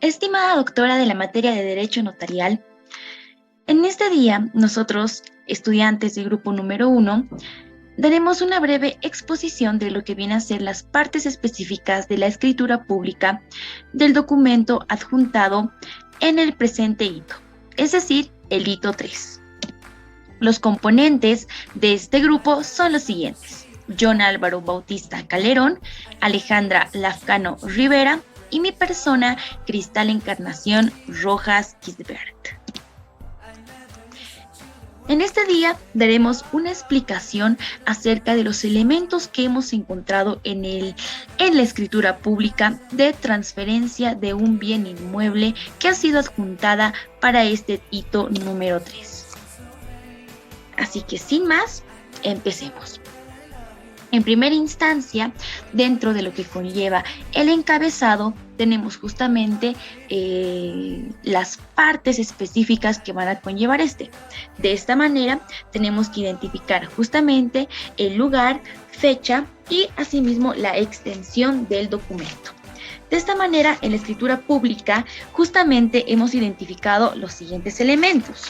Estimada doctora de la materia de Derecho Notarial, en este día nosotros, estudiantes del grupo número 1, daremos una breve exposición de lo que vienen a ser las partes específicas de la escritura pública del documento adjuntado en el presente hito, es decir, el hito 3. Los componentes de este grupo son los siguientes: John Álvaro Bautista Calderón, Alejandra Lafcano Rivera y mi persona, Cristal Encarnación Rojas Gisbert. En este día daremos una explicación acerca de los elementos que hemos encontrado en la escritura pública de transferencia de un bien inmueble que ha sido adjuntada para este hito número 3. Así que sin más, empecemos. En primera instancia, dentro de lo que conlleva el encabezado, tenemos justamente las partes específicas que van a conllevar este. De esta manera, tenemos que identificar justamente el lugar, fecha y asimismo la extensión del documento. De esta manera, en la escritura pública, justamente hemos identificado los siguientes elementos.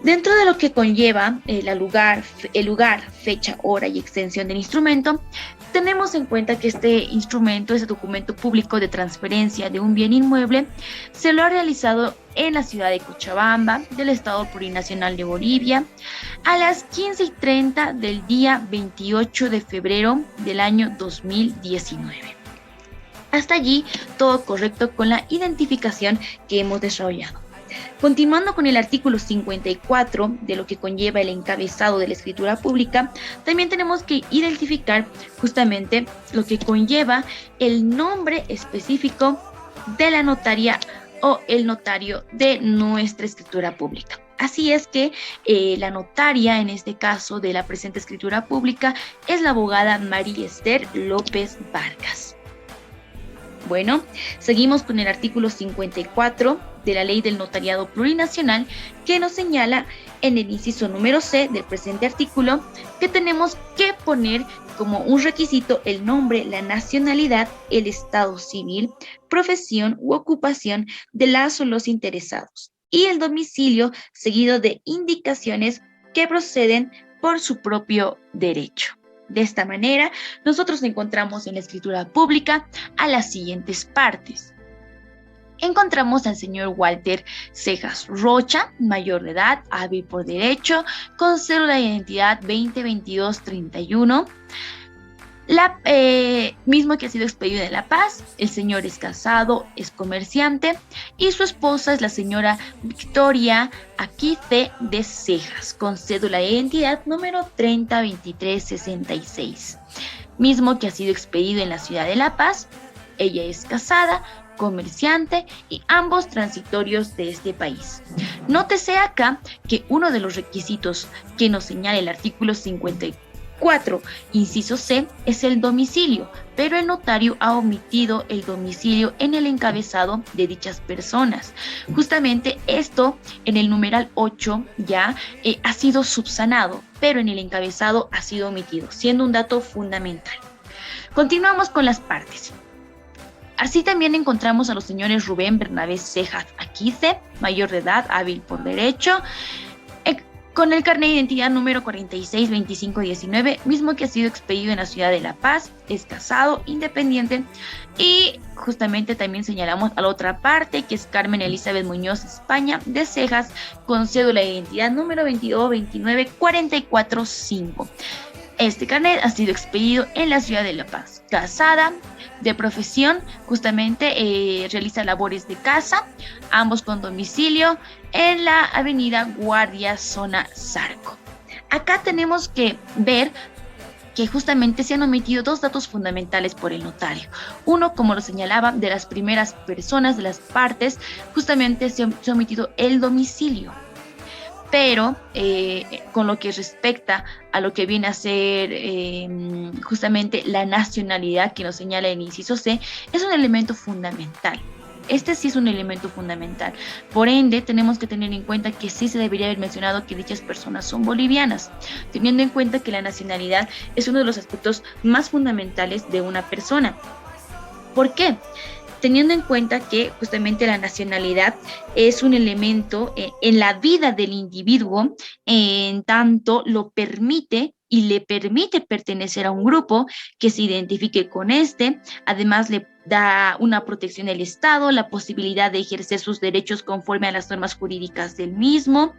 Dentro de lo que conlleva el lugar, fecha, hora y extensión del instrumento, tenemos en cuenta que este instrumento, este documento público de transferencia de un bien inmueble, se lo ha realizado en la ciudad de Cochabamba, del Estado Plurinacional de Bolivia, a las 15:30 del día 28 de febrero del año 2019. Hasta allí, todo correcto con la identificación que hemos desarrollado. Continuando con el artículo 54 de lo que conlleva el encabezado de la escritura pública, también tenemos que identificar justamente lo que conlleva el nombre específico de la notaria o el notario de nuestra escritura pública. Así es que la notaria, en este caso de la presente escritura pública, es la abogada María Esther López Vargas. Bueno, seguimos con el artículo 54 de la Ley del Notariado Plurinacional, que nos señala en el inciso número C del presente artículo que tenemos que poner como un requisito el nombre, la nacionalidad, el estado civil, profesión u ocupación de las o los interesados y el domicilio, seguido de indicaciones que proceden por su propio derecho. De esta manera, nosotros encontramos en la escritura pública a las siguientes partes. Encontramos al señor Walter Cejas Rocha, mayor de edad, hábil por derecho, con cédula de identidad 202231, mismo que ha sido expedido en La Paz. El señor es casado, es comerciante y su esposa es la señora Victoria Aquife de Cejas, con cédula de identidad número 302366, mismo que ha sido expedido en la ciudad de La Paz. Ella es casada, comerciante y ambos transitorios de este país. Nótese acá que uno de los requisitos que nos señala el artículo 54, inciso C, es el domicilio, pero el notario ha omitido el domicilio en el encabezado de dichas personas. Justamente esto en el numeral 8 ya ha sido subsanado, pero en el encabezado ha sido omitido, siendo un dato fundamental. Continuamos con las partes. Así también encontramos a los señores Rubén Bernabé Cejas Aquife, mayor de edad, hábil por derecho, con el carnet de identidad número 462519, mismo que ha sido expedido en la ciudad de La Paz, es casado, independiente, y justamente también señalamos a la otra parte, que es Carmen Elizabeth Muñoz España de Cejas, con cédula de identidad número 2229445. Este carnet ha sido expedido en la ciudad de La Paz. Casada, de profesión, justamente realiza labores de casa, ambos con domicilio en la avenida Guardia, zona Zarco. Acá tenemos que ver que justamente se han omitido dos datos fundamentales por el notario. Uno, como lo señalaba, de las primeras personas, de las partes, justamente se ha omitido el domicilio. pero con lo que respecta a lo que viene a ser justamente la nacionalidad que nos señala el inciso C, es un elemento fundamental. Este sí es un elemento fundamental. Por ende, tenemos que tener en cuenta que sí se debería haber mencionado que dichas personas son bolivianas, teniendo en cuenta que la nacionalidad es uno de los aspectos más fundamentales de una persona. ¿Por qué? Teniendo en cuenta que justamente la nacionalidad es un elemento en la vida del individuo, en tanto lo permite y le permite pertenecer a un grupo que se identifique con este, además le da una protección del Estado, la posibilidad de ejercer sus derechos conforme a las normas jurídicas del mismo,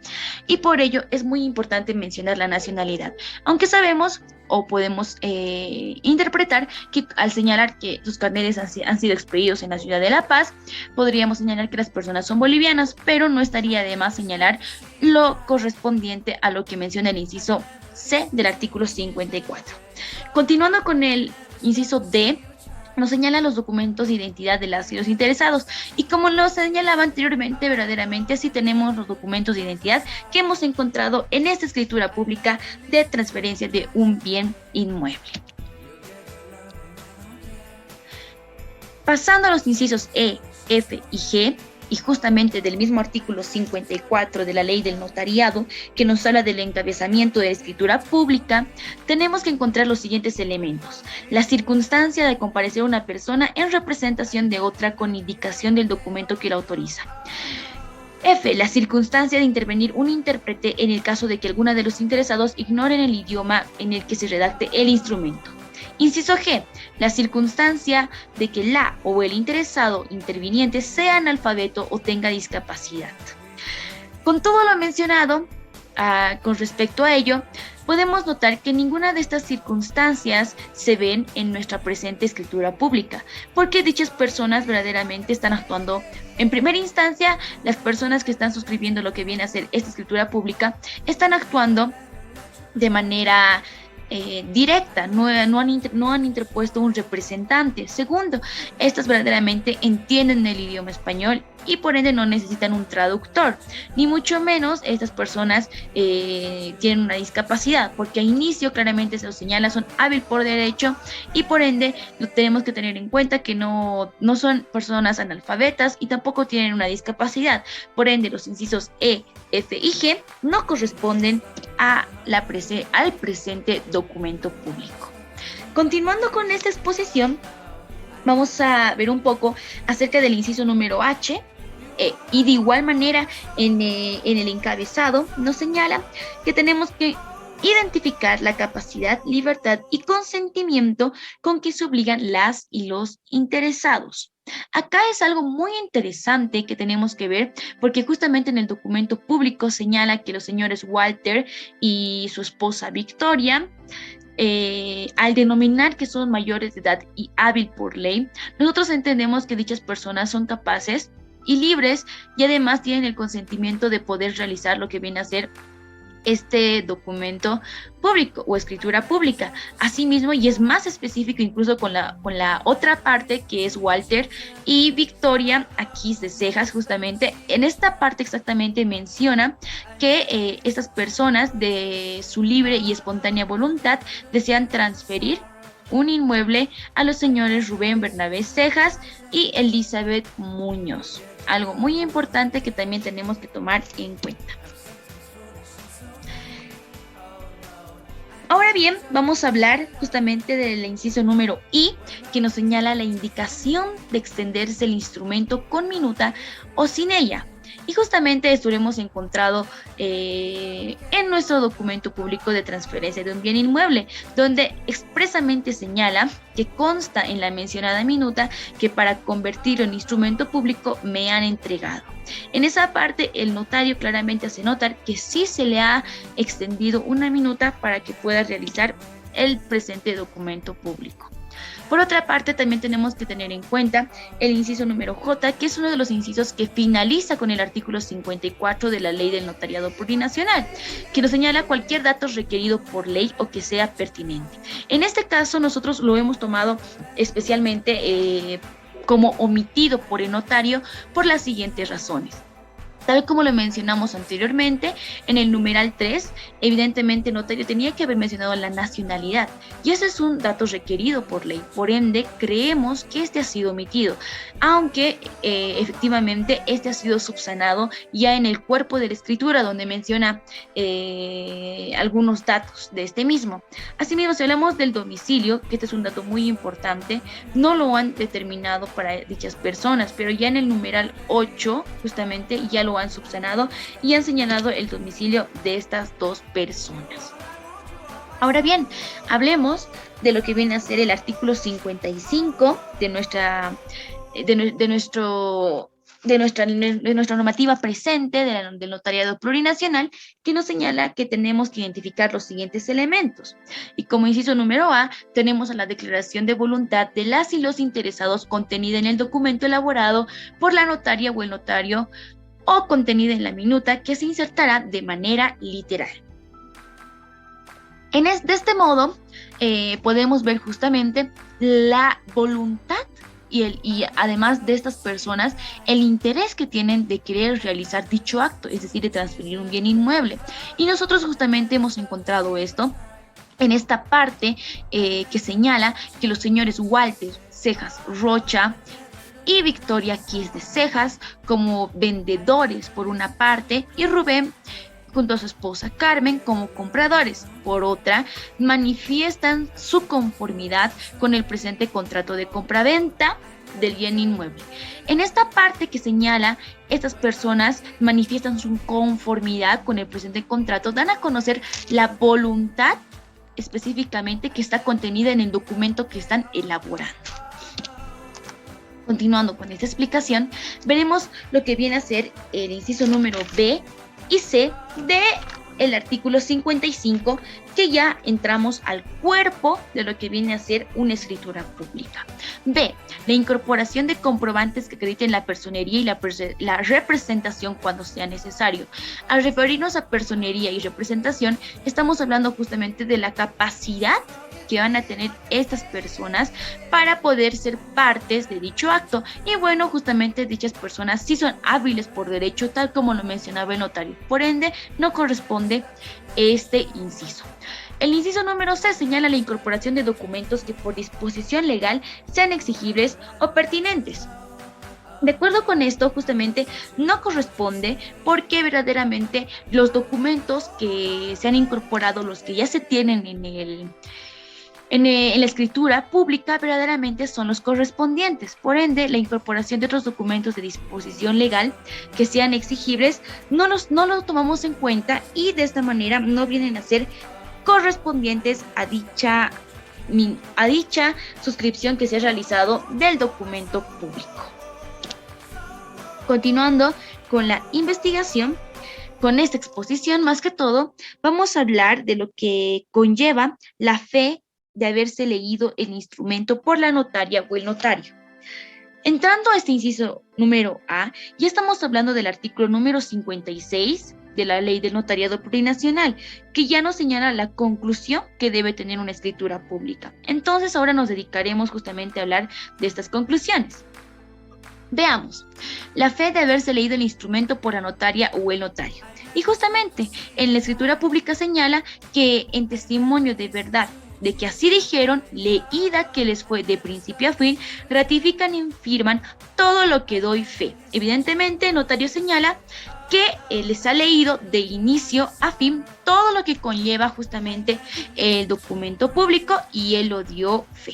y por ello es muy importante mencionar la nacionalidad, aunque sabemos o podemos interpretar que al señalar que sus carnetes han sido expedidos en la ciudad de La Paz, podríamos señalar que las personas son bolivianas, pero no estaría de más señalar lo correspondiente a lo que menciona el inciso C del artículo 54. Continuando con el inciso D, nos señala los documentos de identidad de las y los interesados. Y como lo señalaba anteriormente, verdaderamente sí tenemos los documentos de identidad que hemos encontrado en esta escritura pública de transferencia de un bien inmueble. Pasando a los incisos E, F y G, y justamente del mismo artículo 54 de la Ley del Notariado, que nos habla del encabezamiento de la escritura pública, tenemos que encontrar los siguientes elementos: la circunstancia de comparecer una persona en representación de otra con indicación del documento que la autoriza. F. La circunstancia de intervenir un intérprete en el caso de que alguno de los interesados ignoren el idioma en el que se redacte el instrumento. Inciso G. La circunstancia de que la o el interesado interviniente sea analfabeto o tenga discapacidad. Con todo lo mencionado, con respecto a ello, podemos notar que ninguna de estas circunstancias se ven en nuestra presente escritura pública, porque dichas personas verdaderamente están actuando. En primera instancia, las personas que están suscribiendo lo que viene a ser esta escritura pública están actuando de manera directa, no han interpuesto un representante. Segundo, estas verdaderamente entienden el idioma español y por ende no necesitan un traductor, ni mucho menos estas personas tienen una discapacidad, porque a inicio claramente se los señala, son hábil por derecho y por ende lo tenemos que tener en cuenta que no son personas analfabetas y tampoco tienen una discapacidad. Por ende, los incisos E, F y G no corresponden al presente documento público. Continuando con esta exposición, vamos a ver un poco acerca del inciso número H, y de igual manera en el encabezado nos señala que tenemos que identificar la capacidad, libertad y consentimiento con que se obligan las y los interesados. Acá es algo muy interesante que tenemos que ver, porque justamente en el documento público señala que los señores Walter y su esposa Victoria, al denominar que son mayores de edad y hábil por ley, nosotros entendemos que dichas personas son capaces y libres y además tienen el consentimiento de poder realizar lo que viene a ser este documento público o escritura pública. Asimismo, y es más específico incluso con la otra parte que es Walter y Victoria aquí de Cejas, justamente en esta parte exactamente menciona que estas personas de su libre y espontánea voluntad desean transferir un inmueble a los señores Rubén Bernabé Cejas y Elizabeth Muñoz. Algo muy importante que también tenemos que tomar en cuenta. Ahora bien, vamos a hablar justamente del inciso número I, que nos señala la indicación de extenderse el instrumento con minuta o sin ella. Y justamente esto lo hemos encontrado en nuestro documento público de transferencia de un bien inmueble, donde expresamente señala que consta en la mencionada minuta que para convertirlo en instrumento público me han entregado. En esa parte el notario claramente hace notar que sí se le ha extendido una minuta para que pueda realizar el presente documento público. Por otra parte, también tenemos que tener en cuenta el inciso número J, que es uno de los incisos que finaliza con el artículo 54 de la Ley del Notariado Plurinacional, que nos señala cualquier dato requerido por ley o que sea pertinente. En este caso, nosotros lo hemos tomado especialmente como omitido por el notario por las siguientes razones. Tal como lo mencionamos anteriormente, en el numeral 3, evidentemente el notario tenía que haber mencionado la nacionalidad, y ese es un dato requerido por ley. Por ende, creemos que este ha sido omitido, aunque efectivamente este ha sido subsanado ya en el cuerpo de la escritura, donde menciona algunos datos de este mismo. Asimismo, si hablamos del domicilio, que este es un dato muy importante, no lo han determinado para dichas personas, pero ya en el numeral 8, justamente, ya lo han subsanado y han señalado el domicilio de estas dos personas. Ahora bien, hablemos de lo que viene a ser el artículo 55 de nuestra normativa presente del notariado plurinacional, que nos señala que tenemos que identificar los siguientes elementos. Y como inciso número A, tenemos a la declaración de voluntad de las y los interesados contenida en el documento elaborado por la notaria o el notario, o contenida en la minuta que se insertará de manera literal. De este modo, podemos ver justamente la voluntad y además de estas personas, el interés que tienen de querer realizar dicho acto, es decir, de transferir un bien inmueble. Y nosotros justamente hemos encontrado esto en esta parte que señala que los señores Walter Cejas Rocha y Victoria Kiss de Cejas como vendedores por una parte, y Rubén junto a su esposa Carmen como compradores. Por otra, manifiestan su conformidad con el presente contrato de compraventa del bien inmueble. En esta parte que señala, estas personas manifiestan su conformidad con el presente contrato, dan a conocer la voluntad específicamente que está contenida en el documento que están elaborando. Continuando con esta explicación, veremos lo que viene a ser el inciso número B y C de el artículo 55, que ya entramos al cuerpo de lo que viene a ser una escritura pública. B. La incorporación de comprobantes que acrediten la personería y la representación cuando sea necesario. Al referirnos a personería y representación, estamos hablando justamente de la capacidad que van a tener estas personas para poder ser partes de dicho acto. Y bueno, justamente dichas personas sí son hábiles por derecho, tal como lo mencionaba el notario. Por ende, no corresponde este inciso. El inciso número C señala la incorporación de documentos que por disposición legal sean exigibles o pertinentes. De acuerdo con esto, justamente no corresponde, porque verdaderamente los documentos que se han incorporado, los que ya se tienen en la escritura pública, verdaderamente son los correspondientes. Por ende, la incorporación de otros documentos de disposición legal que sean exigibles no los tomamos en cuenta, y de esta manera no vienen a ser correspondientes a dicha suscripción que se ha realizado del documento público. Continuando con la investigación, con esta exposición, más que todo, vamos a hablar de lo que conlleva la fe de haberse leído el instrumento por la notaria o el notario. Entrando a este inciso número A, ya estamos hablando del artículo número 56 de la Ley del Notariado Plurinacional, que ya nos señala la conclusión que debe tener una escritura pública. Entonces, ahora nos dedicaremos justamente a hablar de estas conclusiones. Veamos, la fe de haberse leído el instrumento por la notaria o el notario. Y justamente en la escritura pública señala que en testimonio de verdad de que así dijeron, leída que les fue de principio a fin, ratifican y firman todo lo que doy fe. Evidentemente, el notario señala que les ha leído de inicio a fin todo lo que conlleva justamente el documento público, y él lo dio fe.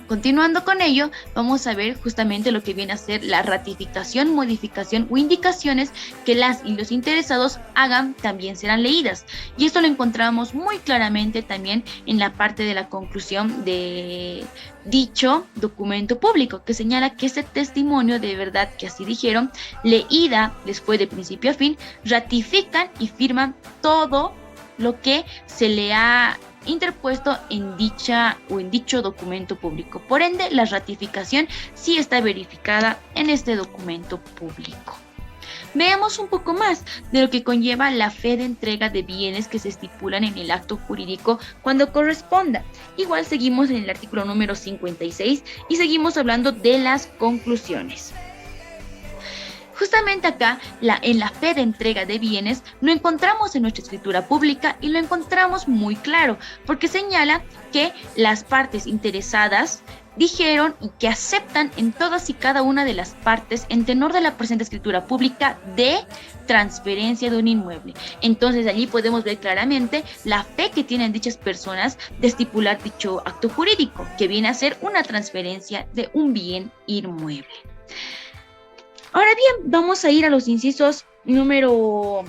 Continuando con ello, vamos a ver justamente lo que viene a ser la ratificación, modificación o indicaciones que las y los interesados hagan también serán leídas. Y esto lo encontramos muy claramente también en la parte de la conclusión de dicho documento público, que señala que ese testimonio de verdad que así dijeron, leída después de principio a fin, ratifican y firman todo lo que se le ha interpuesto en dicho documento público. Por ende, la ratificación sí está verificada en este documento público. Veamos un poco más de lo que conlleva la fe de entrega de bienes que se estipulan en el acto jurídico cuando corresponda. Igual seguimos en el artículo número 56 y seguimos hablando de las conclusiones. Justamente acá, en la fe de entrega de bienes, lo encontramos en nuestra escritura pública y lo encontramos muy claro, porque señala que las partes interesadas dijeron y que aceptan en todas y cada una de las partes en tenor de la presente escritura pública de transferencia de un inmueble. Entonces allí podemos ver claramente la fe que tienen dichas personas de estipular dicho acto jurídico, que viene a ser una transferencia de un bien inmueble. Ahora bien, vamos a ir a los incisos iremos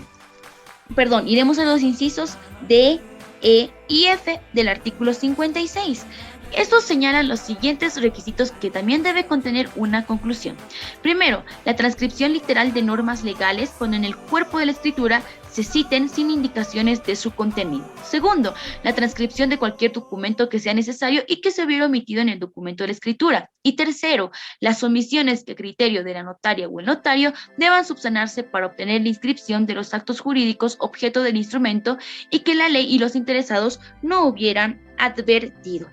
a los incisos D, E y F del artículo 56. Estos señalan los siguientes requisitos que también debe contener una conclusión. Primero, la transcripción literal de normas legales cuando en el cuerpo de la escritura se citen sin indicaciones de su contenido. Segundo, la transcripción de cualquier documento que sea necesario y que se hubiera omitido en el documento de la escritura. Y tercero, las omisiones que a criterio de la notaria o el notario deban subsanarse para obtener la inscripción de los actos jurídicos objeto del instrumento y que la ley y los interesados no hubieran advertido.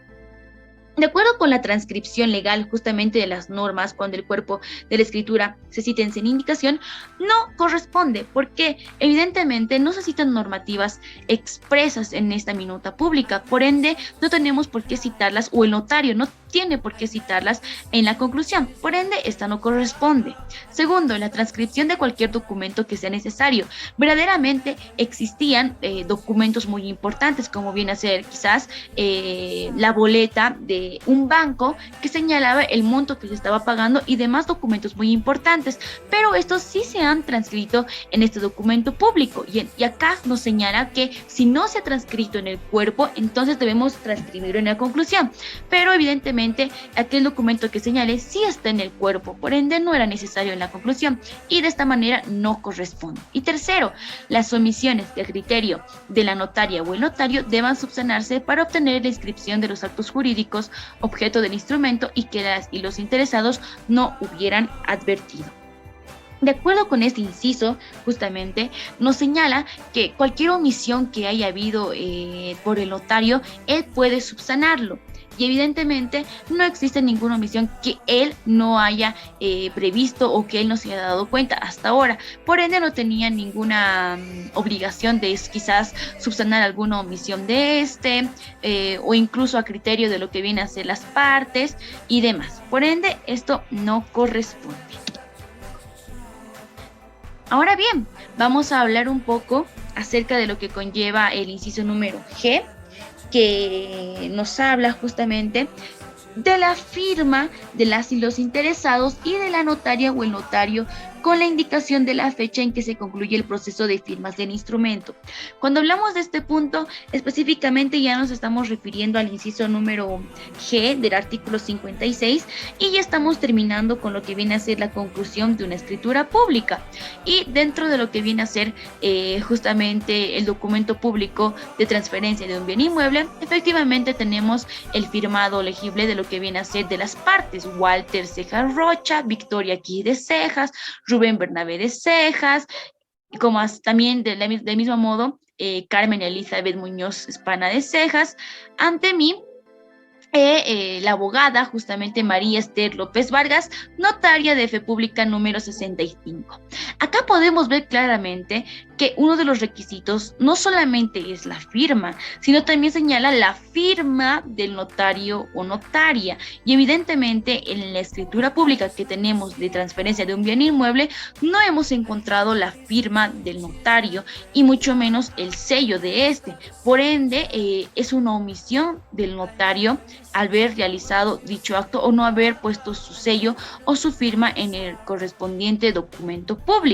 De acuerdo con la transcripción legal justamente de las normas, cuando el cuerpo de la escritura se citen sin indicación, no corresponde, porque evidentemente no se citan normativas expresas en esta minuta pública, por ende no tenemos por qué citarlas, o el notario no tiene por qué citarlas en la conclusión, por ende esta no corresponde. Segundo, la transcripción de cualquier documento que sea necesario. Verdaderamente existían documentos muy importantes, como viene a ser quizás la boleta de un banco que señalaba el monto que se estaba pagando y demás documentos muy importantes, pero estos sí se han transcrito en este documento público y acá nos señala que si no se ha transcrito en el cuerpo, entonces debemos transcribirlo en la conclusión, pero evidentemente aquel documento que señale sí está en el cuerpo, por ende no era necesario en la conclusión y de esta manera no corresponde. Y tercero, las omisiones que a criterio de la notaria o el notario deban subsanarse para obtener la inscripción de los actos jurídicos objeto del instrumento y que las y los interesados no hubieran advertido. De acuerdo con este inciso, justamente, nos señala que cualquier omisión que haya habido por el notario, él puede subsanarlo. Y evidentemente no existe ninguna omisión que él no haya previsto o que él no se haya dado cuenta hasta ahora. Por ende no tenía ninguna obligación de quizás subsanar alguna omisión de o incluso a criterio de lo que viene a ser las partes y demás. Por ende esto no corresponde. Ahora bien, vamos a hablar un poco acerca de lo que conlleva el inciso número G, que nos habla justamente de la firma de las y los interesados y de la notaria o el notario con la indicación de la fecha en que se concluye el proceso de firmas del instrumento. Cuando hablamos de este punto, específicamente ya nos estamos refiriendo al inciso número G del artículo 56 y ya estamos terminando con lo que viene a ser la conclusión de una escritura pública. Y dentro de lo que viene a ser justamente el documento público de transferencia de un bien inmueble, efectivamente tenemos el firmado legible de lo que viene a ser de las partes: Walter Cejas Rocha, Victoria Aquí de Cejas, Rubén Bernabé de Cejas, como también del mismo modo Carmen Elizabeth Muñoz Espana de Cejas, ante mí la abogada justamente María Esther López Vargas, notaria de fe pública número 65. Acá podemos ver claramente que uno de los requisitos no solamente es la firma, sino también señala la firma del notario o notaria. Y evidentemente en la escritura pública que tenemos de transferencia de un bien inmueble, no hemos encontrado la firma del notario y mucho menos el sello de este. Por ende, es una omisión del notario al haber realizado dicho acto o no haber puesto su sello o su firma en el correspondiente documento público.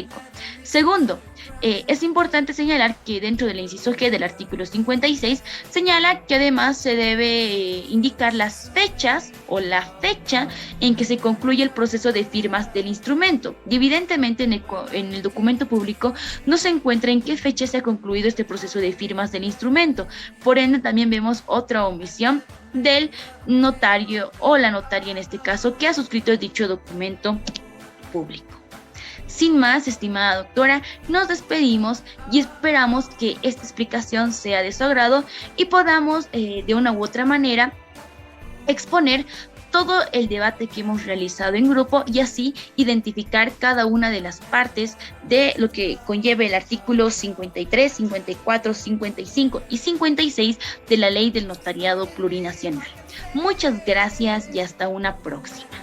Segundo, es importante señalar que dentro del inciso G del artículo 56 señala que además se debe indicar las fechas o la fecha en que se concluye el proceso de firmas del instrumento. Y evidentemente en el documento público no se encuentra en qué fecha se ha concluido este proceso de firmas del instrumento. Por ende también vemos otra omisión del notario o la notaria en este caso que ha suscrito dicho documento público. Sin más, estimada doctora, nos despedimos y esperamos que esta explicación sea de su agrado y podamos de una u otra manera exponer todo el debate que hemos realizado en grupo y así identificar cada una de las partes de lo que conlleve el artículo 53, 54, 55 y 56 de la Ley del Notariado Plurinacional. Muchas gracias y hasta una próxima.